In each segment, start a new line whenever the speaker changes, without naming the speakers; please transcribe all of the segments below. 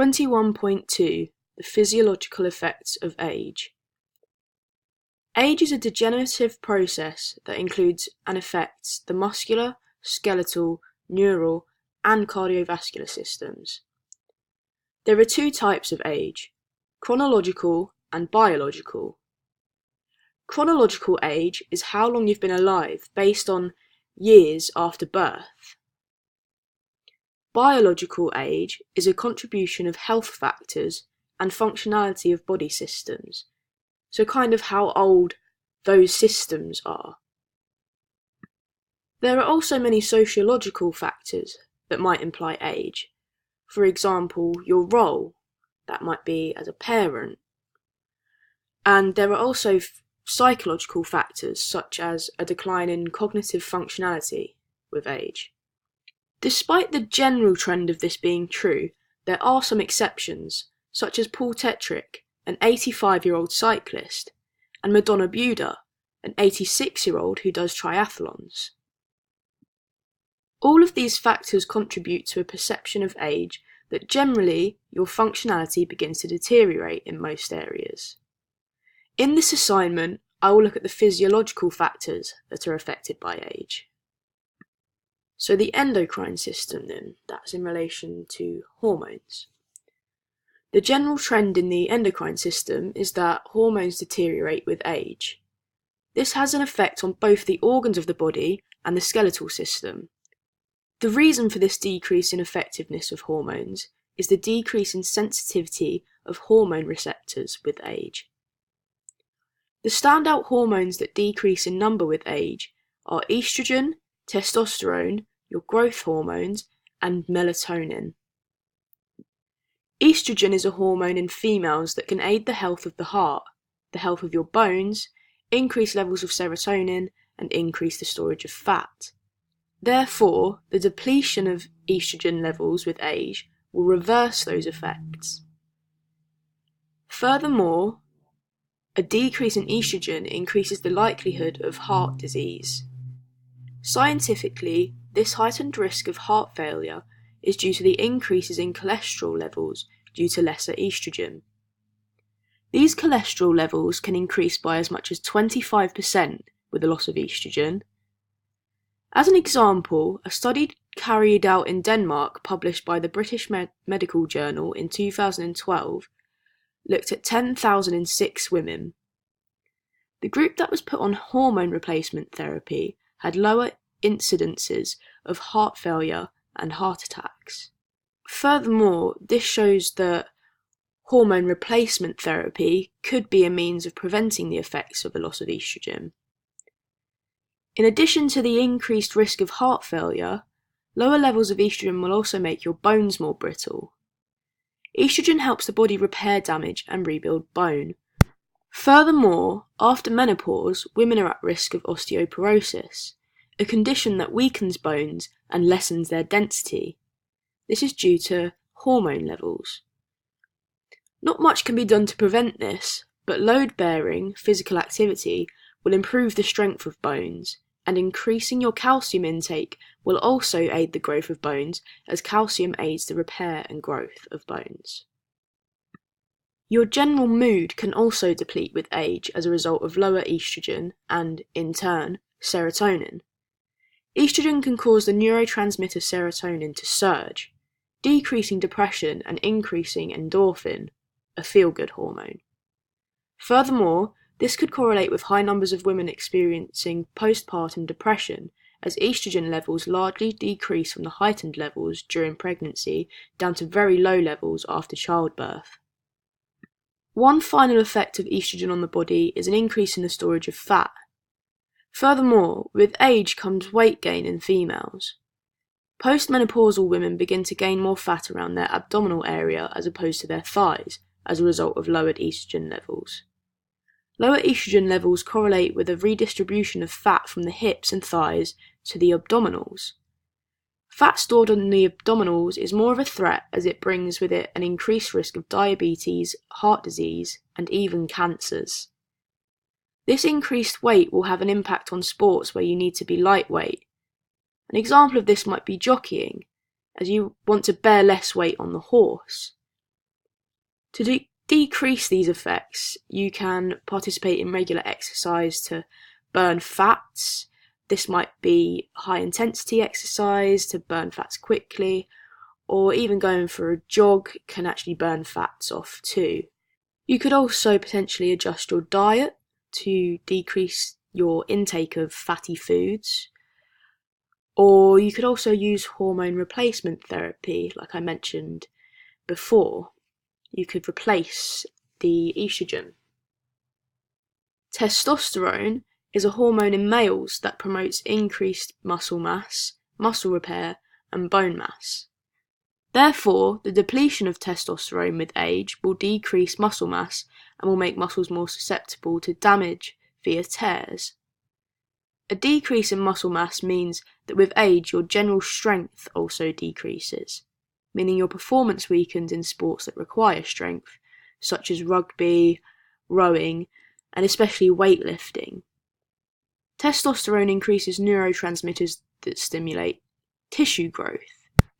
21.2 The physiological effects of age. Age is a degenerative process that includes and affects the muscular, skeletal, neural, and cardiovascular systems. There are two types of age: chronological and biological. Chronological age is how long you've been alive based on years after birth. Biological age is a contribution of health factors and functionality of body systems, so kind of how old those systems are. There are also many sociological factors that might imply age. For example, your role, that might be as a parent. And there are also psychological factors such as a decline in cognitive functionality with age. Despite the general trend of this being true, there are some exceptions, such as Paul Tetrick, an 85-year-old cyclist, and Madonna Buda, an 86-year-old who does triathlons. All of these factors contribute to a perception of age that generally your functionality begins to deteriorate in most areas. In this assignment, I will look at the physiological factors that are affected by age. So the endocrine system then, that's in relation to hormones. The general trend in the endocrine system is that hormones deteriorate with age. This has an effect on both the organs of the body and the skeletal system. The reason for this decrease in effectiveness of hormones is the decrease in sensitivity of hormone receptors with age. The standout hormones that decrease in number with age are estrogen, testosterone, your growth hormones, and melatonin. Estrogen is a hormone in females that can aid the health of the heart, the health of your bones, increase levels of serotonin, and increase the storage of fat. Therefore, the depletion of estrogen levels with age will reverse those effects. Furthermore, a decrease in estrogen increases the likelihood of heart disease. Scientifically, this heightened risk of heart failure is due to the increases in cholesterol levels due to lesser estrogen. These cholesterol levels can increase by as much as 25% with the loss of estrogen. As an example, a study carried out in Denmark, published by the British Medical Journal in 2012, looked at 10,006 women. The group that was put on hormone replacement therapy had lower incidences of heart failure and heart attacks. Furthermore, this shows that hormone replacement therapy could be a means of preventing the effects of the loss of estrogen. In addition to the increased risk of heart failure, lower levels of estrogen will also make your bones more brittle. Estrogen helps the body repair damage and rebuild bone. Furthermore, after menopause, women are at risk of osteoporosis, a condition that weakens bones and lessens their density. This is due to hormone levels. Not much can be done to prevent this, but load-bearing physical activity will improve the strength of bones, and increasing your calcium intake will also aid the growth of bones, as calcium aids the repair and growth of bones. Your general mood can also deplete with age as a result of lower estrogen and, in turn, serotonin. Estrogen can cause the neurotransmitter serotonin to surge, decreasing depression and increasing endorphin, a feel-good hormone. Furthermore, this could correlate with high numbers of women experiencing postpartum depression, as estrogen levels largely decrease from the heightened levels during pregnancy down to very low levels after childbirth. One final effect of estrogen on the body is an increase in the storage of fat. Furthermore, with age comes weight gain in females. Postmenopausal women begin to gain more fat around their abdominal area as opposed to their thighs as a result of lowered estrogen levels. Lower estrogen levels correlate with a redistribution of fat from the hips and thighs to the abdominals. Fat stored on the abdominals is more of a threat as it brings with it an increased risk of diabetes, heart disease, and even cancers. This increased weight will have an impact on sports where you need to be lightweight. An example of this might be jockeying, as you want to bear less weight on the horse. To decrease these effects, you can participate in regular exercise to burn fats. This might be high intensity exercise to burn fats quickly, or even going for a jog can actually burn fats off too. You could also potentially adjust your diet to decrease your intake of fatty foods, or you could also use hormone replacement therapy, like I mentioned before. You could replace the estrogen. Testosterone is a hormone in males that promotes increased muscle mass, muscle repair, and bone mass. Therefore, the depletion of testosterone with age will decrease muscle mass and will make muscles more susceptible to damage via tears. A decrease in muscle mass means that with age your general strength also decreases, meaning your performance weakens in sports that require strength, such as rugby, rowing, and especially weightlifting. Testosterone increases neurotransmitters that stimulate tissue growth.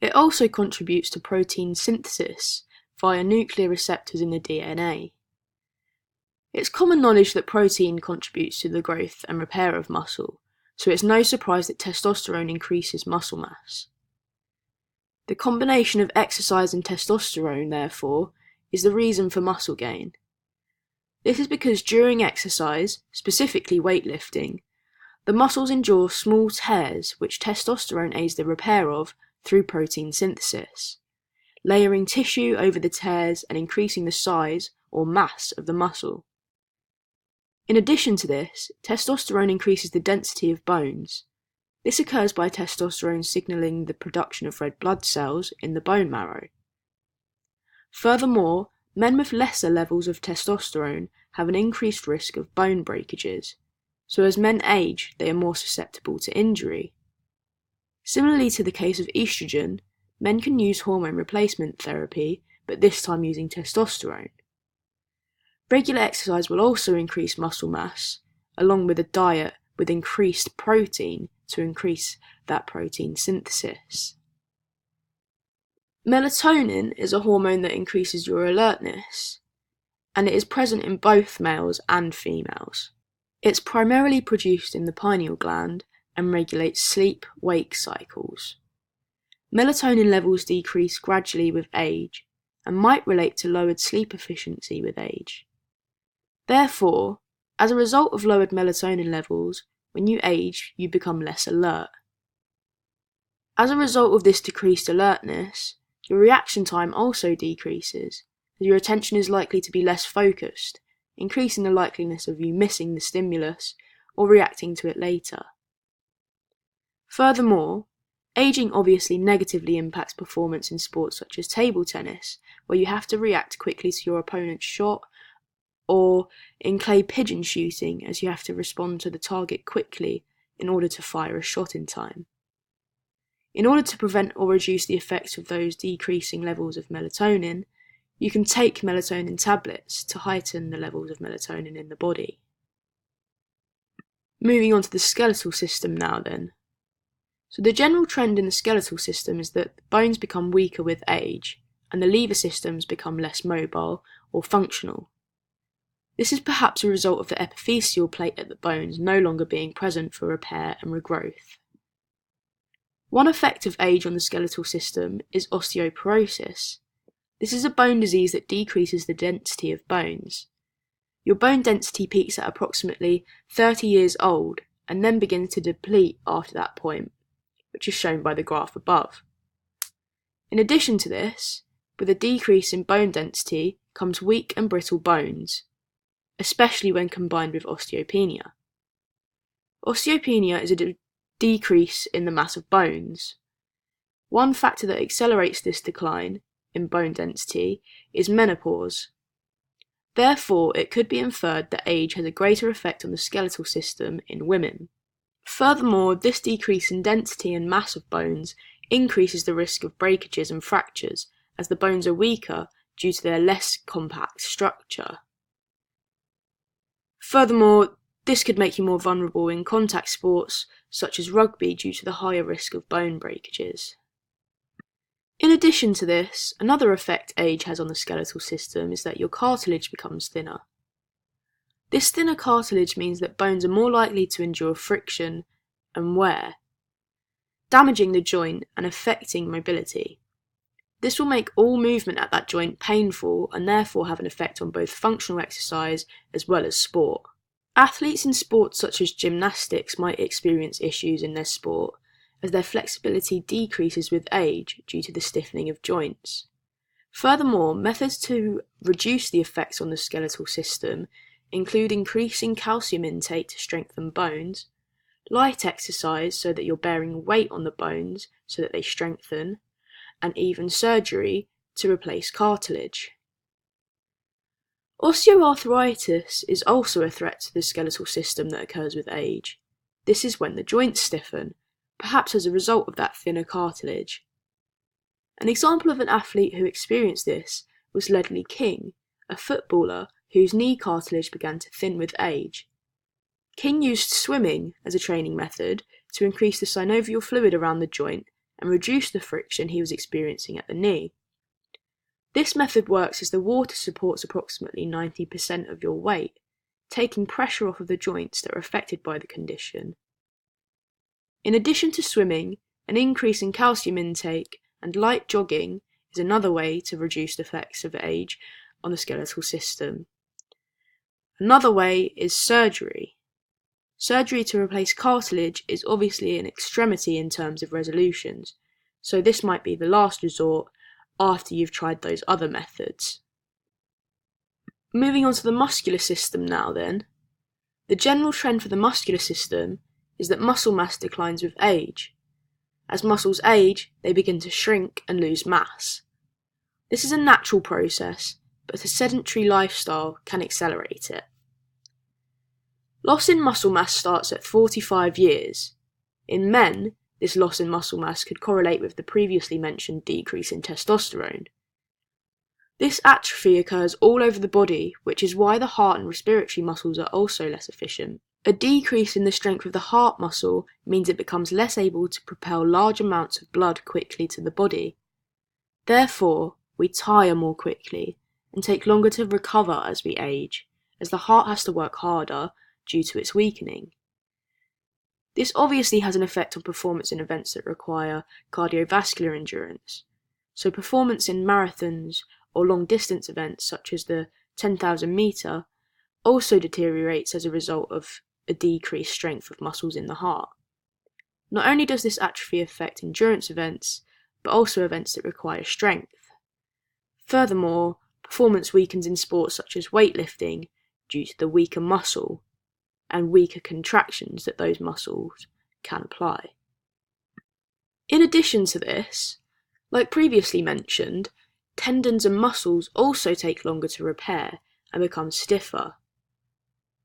It also contributes to protein synthesis via nuclear receptors in the DNA. It's common knowledge that protein contributes to the growth and repair of muscle, so it's no surprise that testosterone increases muscle mass. The combination of exercise and testosterone, therefore, is the reason for muscle gain. This is because during exercise, specifically weightlifting, the muscles endure small tears which testosterone aids the repair of through protein synthesis, layering tissue over the tears and increasing the size or mass of the muscle. In addition to this, testosterone increases the density of bones. This occurs by testosterone signaling the production of red blood cells in the bone marrow. Furthermore, men with lesser levels of testosterone have an increased risk of bone breakages, so as men age, they are more susceptible to injury. Similarly to the case of estrogen, men can use hormone replacement therapy, but this time using testosterone. Regular exercise will also increase muscle mass, along with a diet with increased protein to increase that protein synthesis. Melatonin is a hormone that increases your alertness, and it is present in both males and females. It's primarily produced in the pineal gland and regulates sleep-wake cycles. Melatonin levels decrease gradually with age and might relate to lowered sleep efficiency with age. Therefore, as a result of lowered melatonin levels, when you age, you become less alert. As a result of this decreased alertness, your reaction time also decreases, as your attention is likely to be less focused, increasing the likeliness of you missing the stimulus or reacting to it later. Furthermore, aging obviously negatively impacts performance in sports such as table tennis, where you have to react quickly to your opponent's shot, or in clay pigeon shooting, as you have to respond to the target quickly in order to fire a shot in time. In order to prevent or reduce the effects of those decreasing levels of melatonin, you can take melatonin tablets to heighten the levels of melatonin in the body. Moving on to the skeletal system now then. So the general trend in the skeletal system is that the bones become weaker with age, and the lever systems become less mobile or functional. This is perhaps a result of the epiphyseal plate at the bones no longer being present for repair and regrowth. One effect of age on the skeletal system is osteoporosis. This is a bone disease that decreases the density of bones. Your bone density peaks at approximately 30 years old and then begins to deplete after that point, which is shown by the graph above. In addition to this, with a decrease in bone density comes weak and brittle bones, especially when combined with osteopenia. Osteopenia is a decrease in the mass of bones. One factor that accelerates this decline in bone density is menopause. Therefore, it could be inferred that age has a greater effect on the skeletal system in women. Furthermore, this decrease in density and mass of bones increases the risk of breakages and fractures, as the bones are weaker due to their less compact structure. Furthermore, this could make you more vulnerable in contact sports such as rugby due to the higher risk of bone breakages. In addition to this, another effect age has on the skeletal system is that your cartilage becomes thinner. This thinner cartilage means that bones are more likely to endure friction and wear, damaging the joint and affecting mobility. This will make all movement at that joint painful and therefore have an effect on both functional exercise as well as sport. Athletes in sports such as gymnastics might experience issues in their sport as their flexibility decreases with age due to the stiffening of joints. Furthermore, methods to reduce the effects on the skeletal system include increasing calcium intake to strengthen bones, light exercise so that you're bearing weight on the bones so that they strengthen, and even surgery to replace cartilage. Osteoarthritis is also a threat to the skeletal system that occurs with age. This is when the joints stiffen, perhaps as a result of that thinner cartilage. An example of an athlete who experienced this was Ledley King, a footballer whose knee cartilage began to thin with age. King used swimming as a training method to increase the synovial fluid around the joint and reduce the friction he was experiencing at the knee. This method works as the water supports approximately 90% of your weight, taking pressure off of the joints that are affected by the condition. In addition to swimming, an increase in calcium intake and light jogging is another way to reduce the effects of age on the skeletal system. Another way is surgery. Surgery to replace cartilage is obviously an extremity in terms of resolutions, so this might be the last resort after you've tried those other methods. Moving on to the muscular system now then. The general trend for the muscular system is that muscle mass declines with age. As muscles age, they begin to shrink and lose mass. This is a natural process, but a sedentary lifestyle can accelerate it. Loss in muscle mass starts at 45 years. In men, this loss in muscle mass could correlate with the previously mentioned decrease in testosterone. This atrophy occurs all over the body, which is why the heart and respiratory muscles are also less efficient. A decrease in the strength of the heart muscle means it becomes less able to propel large amounts of blood quickly to the body. Therefore, we tire more quickly and take longer to recover as we age, as the heart has to work harder due to its weakening. This obviously has an effect on performance in events that require cardiovascular endurance. So performance in marathons or long distance events such as the 10,000 metre also deteriorates as a result of a decreased strength of muscles in the heart. Not only does this atrophy affect endurance events, but also events that require strength. Furthermore, performance weakens in sports such as weightlifting due to the weaker muscle and weaker contractions that those muscles can apply. In addition to this, like previously mentioned, tendons and muscles also take longer to repair and become stiffer.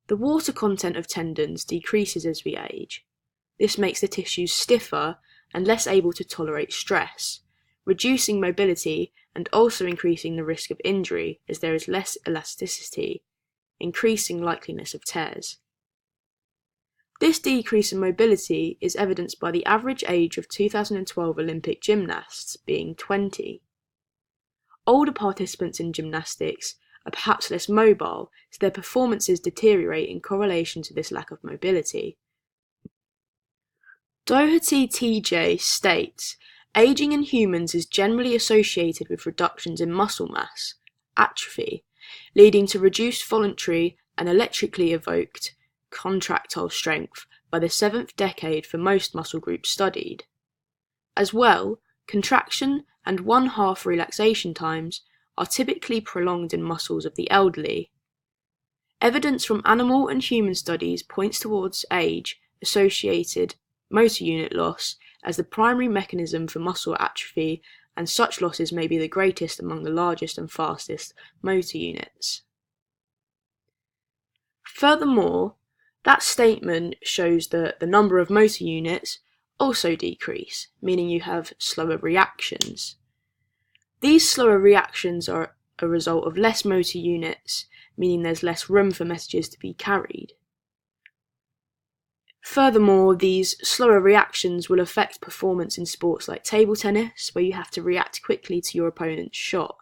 The water content of tendons decreases as we age. This makes the tissues stiffer and less able to tolerate stress, reducing mobility and also increasing the risk of injury as there is less elasticity, increasing likeliness of tears. This decrease in mobility is evidenced by the average age of 2012 Olympic gymnasts being 20. Older participants in gymnastics are perhaps less mobile, so their performances deteriorate in correlation to this lack of mobility. Doherty T.J. states, aging in humans is generally associated with reductions in muscle mass, atrophy, leading to reduced voluntary and electrically evoked contractile strength by the 7th decade for most muscle groups studied. As well, contraction and 1/2 relaxation times are typically prolonged in muscles of the elderly. Evidence from animal and human studies points towards age-associated motor unit loss as the primary mechanism for muscle atrophy, and such losses may be the greatest among the largest and fastest motor units. Furthermore, that statement shows that the number of motor units also decrease, meaning you have slower reactions. These slower reactions are a result of less motor units, meaning there's less room for messages to be carried. Furthermore, these slower reactions will affect performance in sports like table tennis, where you have to react quickly to your opponent's shot.